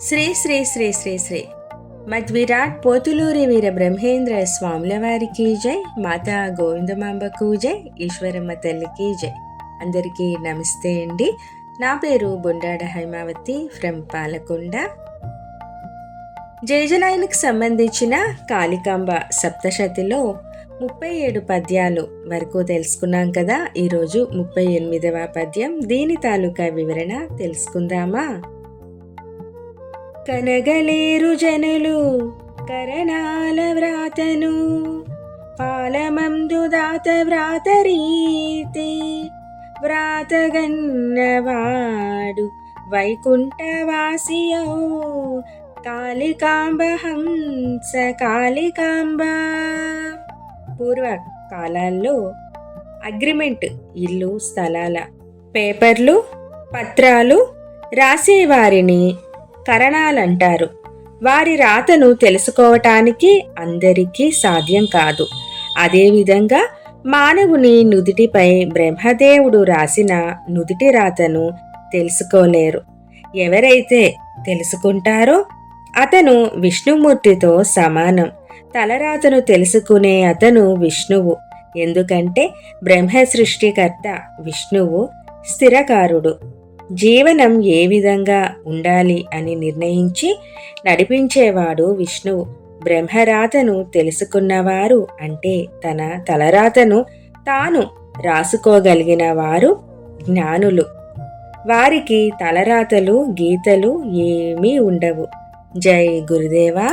శ్రీ శ్రీ శ్రీ శ్రీ శ్రీ మధ్విరాట్ పోతులూరి వీర బ్రహ్మేంద్ర స్వాముల వారికి జై, మాతా గోవిందమాంబకు జై, ఈశ్వరమ్మ తల్లికి జై. అందరికీ నమస్తే అండి. నా పేరు బొండాడ హైమావతి ఫ్రమ్ పాలకొండ. జయజలాయనకు సంబంధించిన కాళికాంబ సప్తశతిలో 37 పద్యాలు వరకు తెలుసుకున్నాం కదా. ఈరోజు 38వ పద్యం, దీని తాలూకా వివరణ తెలుసుకుందామా. కనగలేరు జనులు కరణాల వ్రాతను, పాలమందు దాత వ్రాత రీతి, వ్రాతగన్నవాడు వైకుంఠవాసియో, కాళికాంబ హంస కాళికాంబ. పూర్వ కాలాల్లో అగ్రిమెంట్, ఇల్లు స్థలాల పేపర్లు పత్రాలు రాసేవారిని కరణాలంటారు. వారి రాతను తెలుసుకోవటానికి అందరికీ సాధ్యం కాదు. అదేవిధంగా మానవుని నుదిటిపై బ్రహ్మదేవుడు రాసిన నుదిటి రాతను తెలుసుకోలేరు. ఎవరైతే తెలుసుకుంటారో అతను విష్ణుమూర్తితో సమానం. తలరాతను తెలుసుకునే అతను విష్ణువు. ఎందుకంటే బ్రహ్మ సృష్టికర్త విష్ణువు స్థిరకారుడు. జీవనం ఏ విధంగా ఉండాలి అని నిర్ణయించి నడిపించేవాడు విష్ణువు. బ్రహ్మరాతను తెలుసుకున్నవారు అంటే తన తలరాతను తాను రాసుకోగలిగిన వారు జ్ఞానులు. వారికి తలరాతలు గీతలు ఏమీ ఉండవు. జై గురుదేవా.